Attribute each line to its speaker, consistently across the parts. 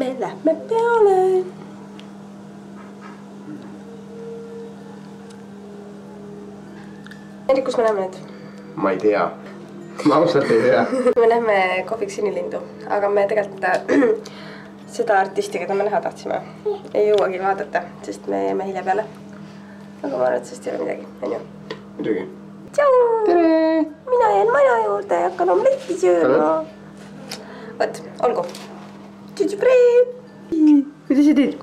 Speaker 1: me lähme peale. Henrik, kus me läheme nüüd?
Speaker 2: Ma ei tea. Ma ausalt ei tea.
Speaker 1: Me lähme kohviks Sinilindu, aga me tegelikult seda artisti, keda me näha tahtsime, ei jõuagi vaadata, sest me jääme hilja peale. Aga ma arvan, et sest ei ole midagi, on ju?
Speaker 2: Midagi.
Speaker 1: Tšau!
Speaker 2: Tere!
Speaker 1: Mina jään maja juurde ja hakkan omletti sööma. Võt, olgu. Tšutšupree! Kuidas sa teed?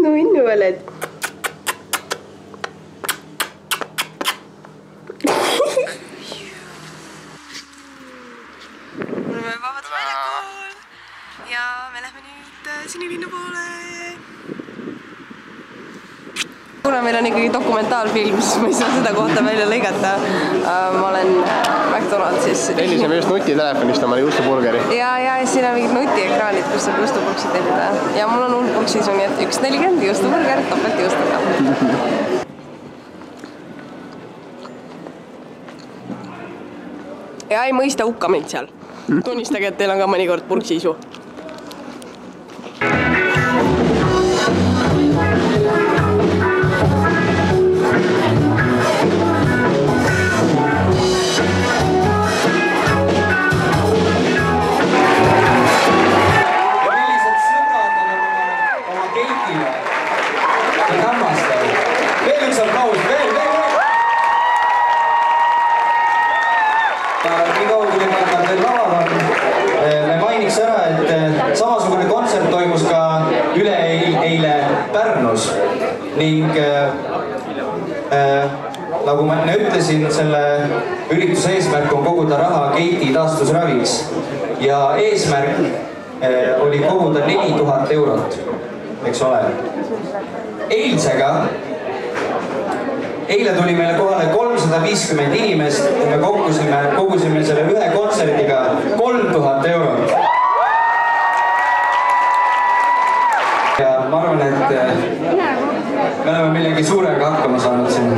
Speaker 1: No innu oled. Oleme Vabaduse väljakul ja me lähme nüüd Sinilinnu poole. Kuna meil on ikkagi dokumentaalfilm, siis ma ei saa seda kohta välja lõigata. Ma olen McDonaldsis.
Speaker 2: Tellisime just nutitelefonist omale juustuburgeri.
Speaker 1: Ja siin on mingid nutiekraanid, kus saab juustupurksid tellida. Ja mul on hull purksisu, nii et 1,40 juustuburger, topelt juustuga. Ja ei mõista hukka mind seal. Tunnistage, et teil on ka mõnikord purksisu.
Speaker 3: Ning nagu ma enne ütlesin, selle ürituse eesmärk on koguda raha Keiti taastusraviks ja eesmärk oli koguda 4000 eurot, eks ole. Eile tuli meile kohale 350 inimest ja me kogusime selle ühe kontserdiga 3000 eurot. Ja ma arvan, et me oleme millegi suurega hakkama saanud siin.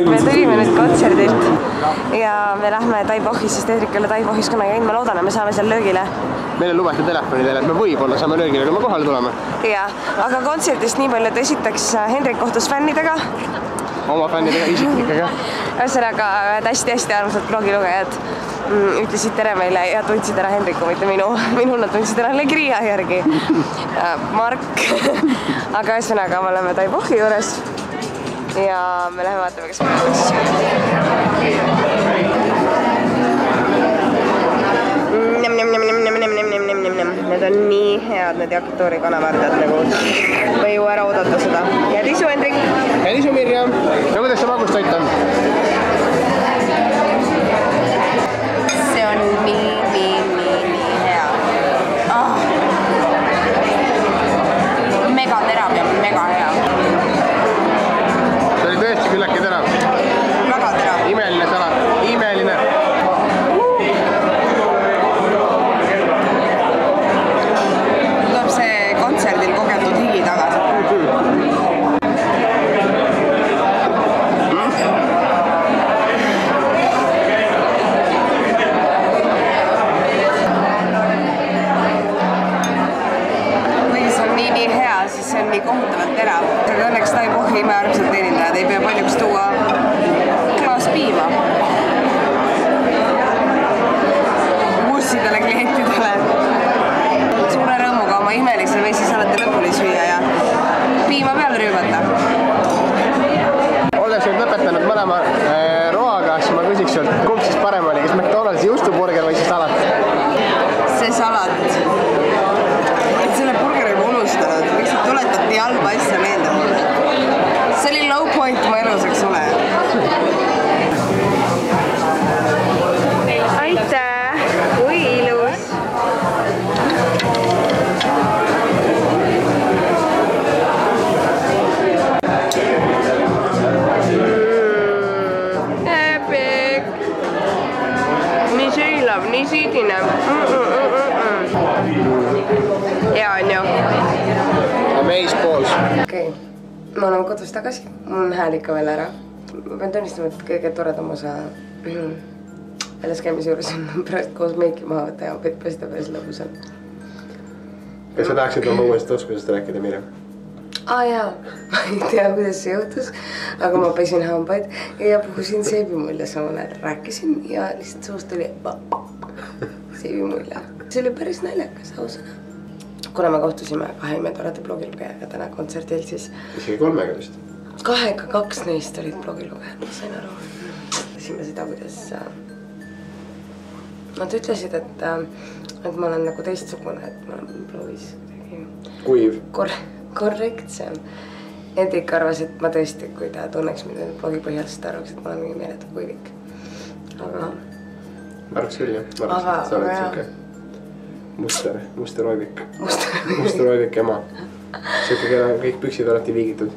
Speaker 3: Me tulime nüüd kontserdilt ja me lähme Taipohis, sest Edrik ei ole Taipohis kunagi käinud, ma loodan, et me saame seal löögile.
Speaker 2: Meile lubati telefonidele, et me võib-olla saame löögile, kui me kohale tuleme.
Speaker 1: Ja, aga kontserdist nii palju, et esiteks Hendrik kohtus fännidega.
Speaker 2: Oma fännidega, isiklikega.
Speaker 1: Ühesõnaga, hästi armsad blogilugejad ütlesid tere meile ja tundsid ära Hendriku, mitte minu nad tundsid ära Legria järgi. Mark. Aga ühesõnaga, me oleme Taipohi juures. Ja me läheme vaatame, kas me Need on nii head, need Jakitoori kanavardad nagu. Ma ei jõua ära oodata seda. Head isu, Hendrik!
Speaker 2: Head isu, Mirjam! Ja kuidas see magustoit on?
Speaker 1: See on nii hea. Mega terav ja mega hea.
Speaker 2: See oli tõesti küllaki terav.
Speaker 1: Väga terav.
Speaker 2: Imeline salat. Imeline.
Speaker 1: Tuleb see kontserdil kogetud higi tagasi.
Speaker 2: ma küsiks sult, kumb siis parem oli, kas McDonaldsi juustuburger või siis salat?
Speaker 1: See salat. Et selle burgeri ma unustanud, lihtsalt tuletab nii halba asja meelde mulle. See oli low point mu elus, eks ole. Aitäh! Kui ilus! Epic! Nii sõilav, nii siidine. Hea on ju.
Speaker 2: Amaze balls.
Speaker 1: Okei, ma olen kodus tagasi. Mul on hääl ikka veel ära. Ma pean tunnistama, et kõige toredam osa väljas käimise juures on pärast koos meiki maha võtta ja pesta päris lõbus on.
Speaker 2: Kas sa tahaksid oma uuest oskusest rääkida, Mirjam?
Speaker 1: Jaa, ma ei tea, kuidas see juhtus, aga ma pesin hambaid ja puhusin seebimulja samal ajal. Rääkisin ja lihtsalt suust tuli seebimulja. See oli päris naljakas, ausõna. Kuna me kohtusime 2 imetoreda blogilugejaga täna kontserdil, siis...
Speaker 2: Isegi 3 vist?
Speaker 1: 2 neist olid blogilugejad, ma sain aru. Mõtlesime seda, kuidas... Nad ütlesid, et ma olen nagu teistsugune, et ma olen blogis
Speaker 2: Kuiv?
Speaker 1: Korrektsem. Hendrik arvas, et ma tõesti, kui ta tunneks mind blogi põhjast, arvaks, et ma olen mingi meeletu kuivik. Aga...
Speaker 2: Ma arvaks küll, jah. Ma arvaks, et sa oled siuke muster roivik. Muster roivik ema. Siuke, kelle kõik püksid alati viigitud.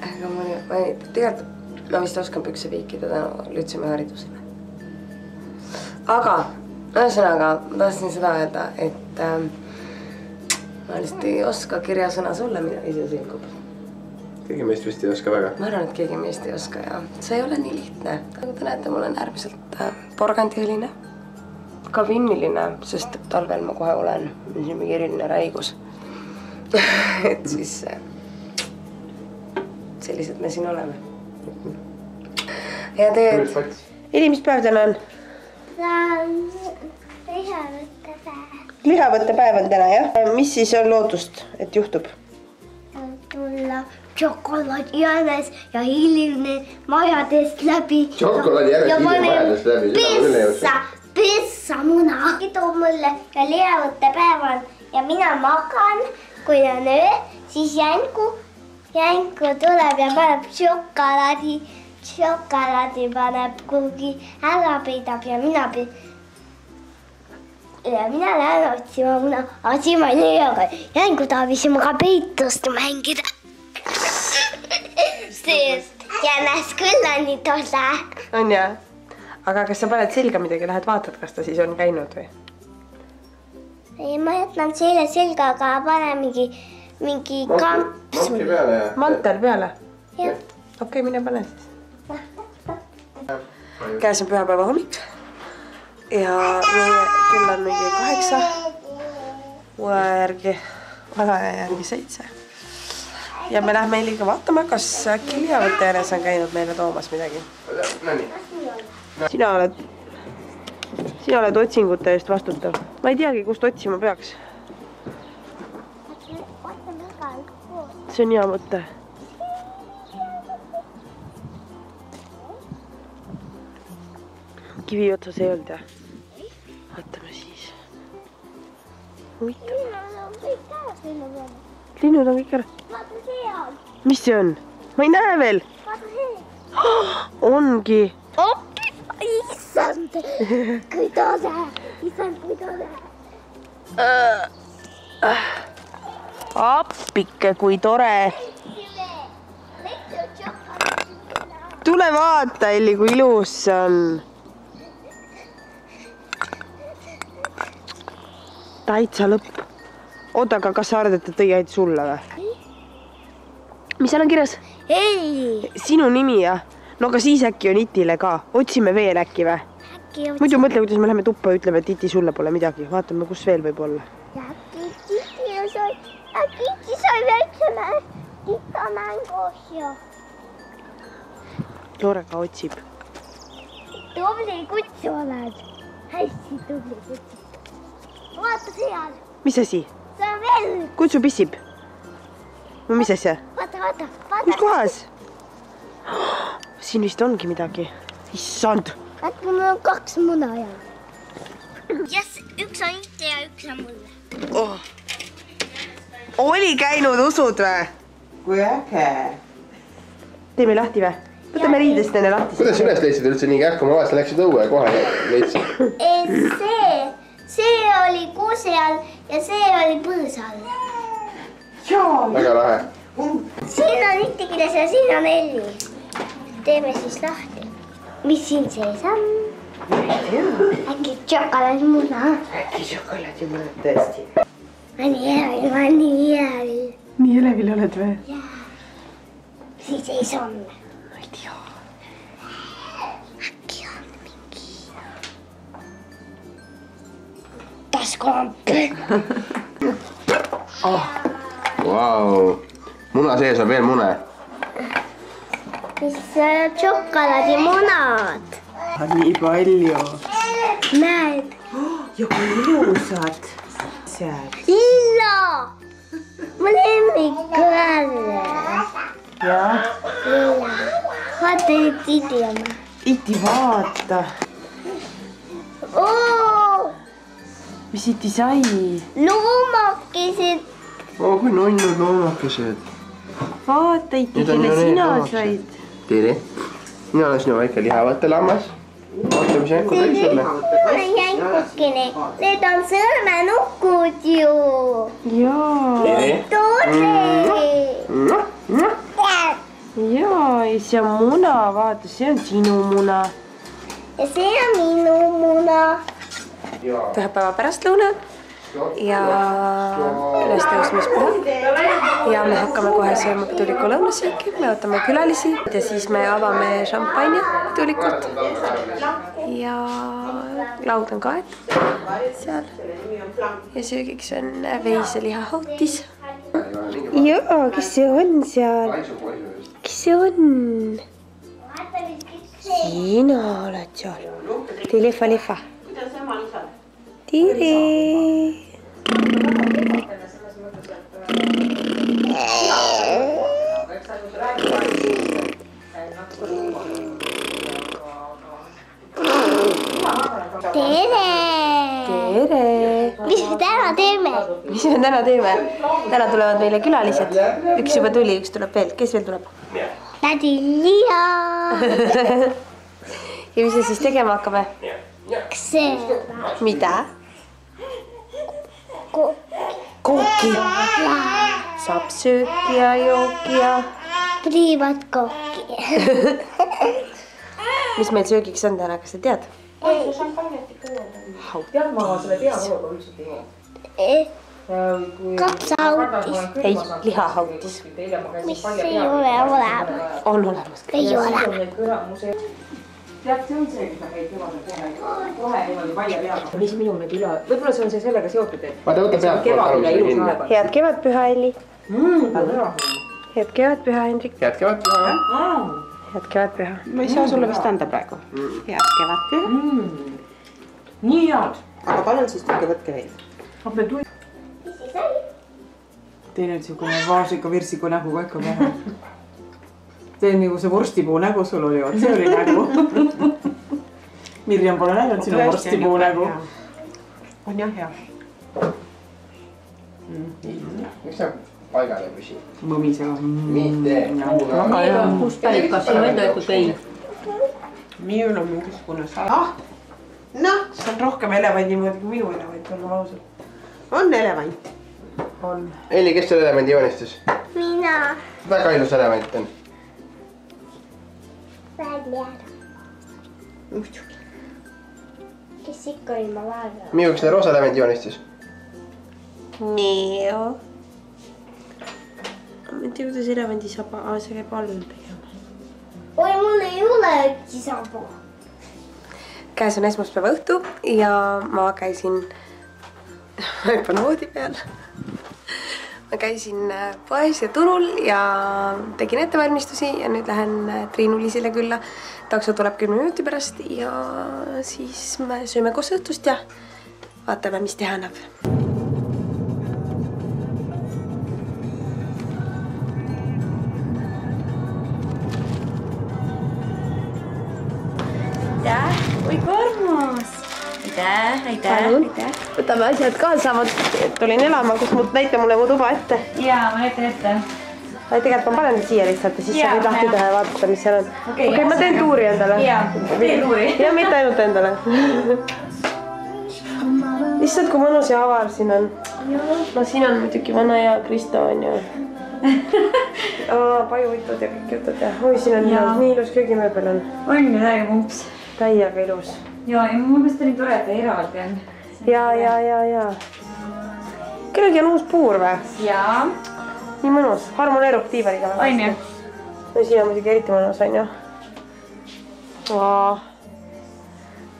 Speaker 1: Aga ma tegelikult ma vist oskan pükse viikida tänu Lütsemi haridusele. Aga, ühesõnaga, ma tahtsin seda öelda, et ma lihtsalt ei oska kirjasõna sulle, mida ise selgub.
Speaker 2: Keegi meist vist ei oska väga. Ma
Speaker 1: arvan, et keegi meist ei oska ja see ei ole nii lihtne. Nagu te näete, mul on äärmiselt porgandiõline, ka vinniline, sest talvel ma kohe olen mingi eriline räigus. Et siis sellised me siin oleme. Ja teed, Eli, mis päev täna on?
Speaker 4: Ta on lihavõttepäev.
Speaker 1: Lihavõttepäev on täna, jah? Mis siis on lootust, et juhtub?
Speaker 4: Tulla šokolaadi jäänes ja hiline majadest läbi.
Speaker 2: Šokolaadi jäänes hiline majadest läbi?
Speaker 4: Pissa muna. Toob mulle ja lihavõttepäev on ja mina magan, kui on öö, siis jänku tuleb ja paneb šokolaadi paneb kuhugi ära peidab ja mina lähen otsima muna, aga siin ma ei leia, aga jängu tahab sinuga peitust mängida. Sest jäänes küll on nii tore.
Speaker 1: On jah? Aga kas sa paned selga midagi, lähed vaatad, kas ta siis on käinud või?
Speaker 4: Ei, ma jätnan selga, aga panen mingi kampsu.
Speaker 2: Mantel peale, jah?
Speaker 1: Mantel peale?
Speaker 4: Jah.
Speaker 1: Okei, mine pane siis. Käes on pühapäeva hommik ja kell on mingi 8, alaja järgi 7. Ja me lähme Eliga vaatama, kas äkki lihavõtte järjes on käinud meile toomas midagi. Sina oled otsingute eest vastutav. Ma ei teagi, kust otsima peaks. See on hea mõte. Kivi otsas ei olnud, jah? Vaatame siis. Linnud on kõik ära.
Speaker 4: Vaata see on.
Speaker 1: Mis see on? Ma ei näe veel.
Speaker 4: Vaata see.
Speaker 1: Ongi.
Speaker 4: Issand, kui tore. Issand, kui tore.
Speaker 1: Appike, kui tore. Tule vaata, Elli, kui ilus see on. Täitsa lõpp. Oota, aga kas sa arvad, et ta tõi ainult sulle või? Mis seal on kirjas?
Speaker 4: Ei.
Speaker 1: Sinu nimi, jah? No aga siis äkki on Itile ka. Otsime veel äkki või? Muidu mõtle, kuidas me läheme tuppa ja ütleme, et Iti sulle pole midagi. Vaatame, kus veel võib olla.
Speaker 4: Iti sai väikseme ikka mängus ju.
Speaker 1: Loorega otsib.
Speaker 4: Tubli kutsu oled. Hästi tubli kutsu. Vaata seal.
Speaker 1: Mis asi?
Speaker 4: See on veel.
Speaker 1: Kutsu pissib. Mis asja?
Speaker 4: Vaata.
Speaker 1: Kus kohas? Siin vist ongi midagi. Issand.
Speaker 4: Äkki mul on 2 muna ja. Üks on Itti ja üks on mulle.
Speaker 1: Oli käinud, usud või?
Speaker 5: Kui äge.
Speaker 1: Teeme lahti või? Võtame riidest enne lahti.
Speaker 2: Kuidas üles leidsid üldse nii kähku? Ma vaatasin, läksid õue ja kohe leidsid.
Speaker 4: See oli kuuse all ja see oli põõsa all.
Speaker 2: Väga lahe.
Speaker 4: Siin on Itti kirjas ja siin on Elli. Teeme siis lahti. Mis siin sees on? Äkki šokolaadimuna?
Speaker 5: Äkki šokolaadimuna tõesti.
Speaker 4: Ma olen nii elevil.
Speaker 1: Nii elevil oled või?
Speaker 4: Siis sees on.
Speaker 1: Ma ei tea.
Speaker 4: Äkki on mingi taskulamp.
Speaker 2: Vau. Muna sees on veel mune.
Speaker 4: Mis šokolaadimunad.
Speaker 5: Nii palju.
Speaker 4: Näed.
Speaker 5: Ja kui ilusad. Seal.
Speaker 4: Lilla. Mu lemmik jälle.
Speaker 5: Ja.
Speaker 4: Lilla. Vaata nüüd Iti oma.
Speaker 1: Iti, vaata. Mis Iti sai?
Speaker 4: Loomakesed.
Speaker 2: Kui nunnud loomakesed.
Speaker 1: Vaata, Iti, kelle sina said.
Speaker 2: Tere. Mina olen sinu väike lihavõttelammas. Vaata, mis jänku tõi sulle.
Speaker 4: Jänkukene. Need on sõrmenukud ju.
Speaker 1: Jaa.
Speaker 2: Tere.
Speaker 4: Tore.
Speaker 1: Jaa, ja see on muna, vaata, see on sinu muna.
Speaker 4: Ja see on minu muna.
Speaker 1: Pühapäeva pärastlõuna ja ülestõusmispüha ja me hakkame kohe sööma piduliku lõunasööki, me ootame külalisi ja siis me avame šampanja pidulikult ja laud on kaetud seal ja söögiks on veiselihahautis. Jaa, kes see on seal? Kes see on? Sina oled seal. Tee lehva. Tere!
Speaker 4: Mis me täna teeme?
Speaker 1: Täna tulevad meile külalised. Üks juba tuli, üks tuleb veel. Kes veel tuleb?
Speaker 4: Tädi Liia.
Speaker 1: Ja mis me siis tegema hakkame?
Speaker 4: Seda.
Speaker 1: Mida? Kooki. Saab sööki ja jooki ja...
Speaker 4: Priivad kooki.
Speaker 1: Mis meil söögiks on täna, kas sa tead?
Speaker 5: Tead ma selle peahooga üldsalt ei joo.
Speaker 4: Kapsahautis.
Speaker 1: Ei, lihahautis.
Speaker 4: Mis ei ole olema?
Speaker 1: On olemas.
Speaker 4: Ei ole.
Speaker 5: Tead, see on see, kus ma käid kevadel kohe niimoodi vaia peaga.
Speaker 1: Mis minul nüüd üle...
Speaker 5: Võib-olla see on see sellega seotud, et...
Speaker 2: Vaata, võta pealt poolt alusele kinni.
Speaker 1: Head kevadpüha, Elli. Head kevadpüha, Hendrik.
Speaker 2: Head kevadpüha.
Speaker 1: Head kevadpüha.
Speaker 5: Ma ei saa sulle vist anda praegu. Head kevadpüha. Nii head. Aga palun siis tulge võtke veel. Teine on siukene vaasika virsiku nägu ka ikka pähe. See on nagu see vorstipuu nägu sul oli, see oli nägu. Mirjam pole näinud sinu vorstipuu nägu. On jah hea.
Speaker 2: Miks sa paigale püsi?
Speaker 5: Mõmisega.
Speaker 2: Mitte.
Speaker 6: Kust pärit, kas sinu enda öeldud vein?
Speaker 5: Minul on mingisugune saa. Noh, see on rohkem elevandi moodi kui minu elevant, olgem ausalt. On elevant. On.
Speaker 2: Elli, kes selle elementi joonistas?
Speaker 4: Mina.
Speaker 2: Väga ilus element on.
Speaker 4: Välja ära.
Speaker 5: Muidugi.
Speaker 4: Kes ikka ilma vaeva?
Speaker 2: Miu, kes selle roosa elementi joonistas?
Speaker 1: Nii, joo. Ma ei tea, kuidas elevendi saab see käib all tegema.
Speaker 4: Oi, mul ei ole üksi saba.
Speaker 1: Käes on esmaspäeva õhtu ja ma käisin hüppan voodi peal. Ma käisin poes ja turul ja tegin ettevalmistusi ja nüüd lähen Triinu-Liisile külla. Takso tuleb 10 minuti pärast ja siis me sööme koos õhtust ja vaatame, mis teha annab.
Speaker 7: kui armas. Aitäh.
Speaker 1: Võtame asjad kaasa, ma tulin elama, kus näita mulle mu tuba ette.
Speaker 7: Jaa, ma näitan ette.
Speaker 1: Tegelikult ma panen siia lihtsalt ja siis sa võid lahti teha ja vaadata, mis seal on. Okei, ma teen tuuri endale.
Speaker 7: Jaa, tee tuuri.
Speaker 1: Ja mitte ainult endale. Lihtsalt kui mõnus ja avar siin on. No siin on muidugi vana ja Kristo on ju. Pajuvitud ja kõik jutud ja oi, siin on nii ilus köögimööbel on.
Speaker 7: On ju täiega pumps.
Speaker 1: Täiega ilus.
Speaker 7: Jaa, ja mu mõttes ta nii tore, et ta eraldi on.
Speaker 1: Ja. Kellelgi on uus puur või?
Speaker 7: Jaa.
Speaker 1: Nii mõnus, harmoneerub diivaniga.
Speaker 7: On ju?
Speaker 1: No siin on muidugi eriti mõnus, on ju?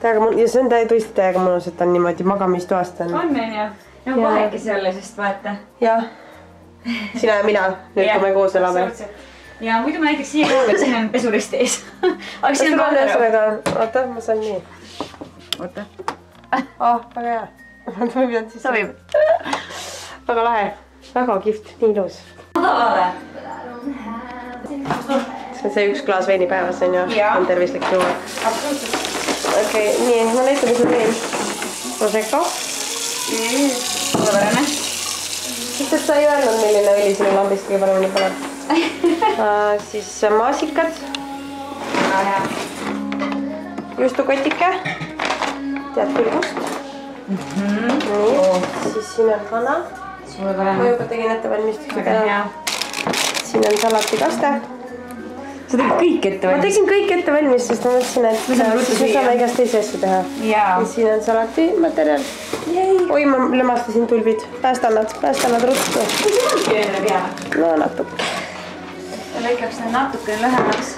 Speaker 1: Ja see on tõesti täiega mõnus, et on niimoodi magamistoast on.
Speaker 7: On ju? No kahekesi olla, sest vaata.
Speaker 1: Jah. Sina ja mina, nüüd kui me koos elame.
Speaker 7: Ja muidu ma näiteks siia kogu, et siin on pesurist ees. Aga siin on
Speaker 1: kaadra. Oota, ma saan nii.
Speaker 7: Oota.
Speaker 1: Väga hea. Ma pidanud siis.
Speaker 7: Sobib.
Speaker 1: Väga lahe. Väga kihvt, nii ilus.
Speaker 7: Vaade.
Speaker 1: See on see üks klaas veini päevas on ju. On tervislik juua.
Speaker 7: Absoluutselt.
Speaker 1: Okei, nii, ma näitan, mis on vein. Prosecco.
Speaker 7: Suurepärane.
Speaker 1: Sest et sa ei öelnud, milline õli sinu lambist kõige paremini pole. Siis maasikad.
Speaker 7: Väga hea.
Speaker 1: Juustukotike. Tead küll kust. Nii, siis siin on kana.
Speaker 7: Suurepärane.
Speaker 1: Ma juba tegin ettevalmistusega.
Speaker 7: Väga hea.
Speaker 1: Siin on salatikaste.
Speaker 7: Sa tegid kõik ette
Speaker 1: Ma tegin kõik ette valmis, sest ma mõtlesin, et me saame igast teisi asju teha. Ja siin on salatimaterjal. Oi, ma lõmastasin tulbid. Päästa nad ruttu.
Speaker 7: Kui see ongi enne peale?
Speaker 1: No natuke.
Speaker 7: Ja lõikaks need natukene lühemaks.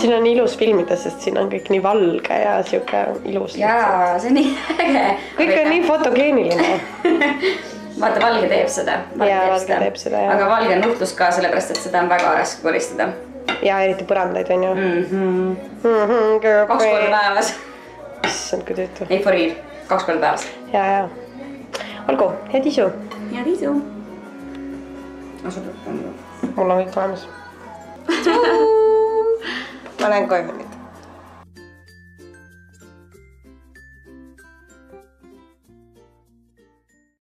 Speaker 1: Siin on ilus filmida, sest siin on kõik nii valge ja siuke ilus.
Speaker 7: Jaa, see on nii äge.
Speaker 1: Kõik on nii fotogeeniline.
Speaker 7: Vaata, valge teeb seda.
Speaker 1: Valge teeb seda, jah.
Speaker 7: Aga valge on nuhtlus ka, sellepärast, et seda on väga raske koristada.
Speaker 1: Ja eriti põrandaid on ju.
Speaker 7: 2 korda päevas.
Speaker 1: Issand, kui tüütu.
Speaker 7: Ei, for real. 2 korda päevas.
Speaker 1: Ja. Olgu, head isu.
Speaker 7: Head isu.
Speaker 1: Mul on kõik olemas. Ma lähen koju nüüd.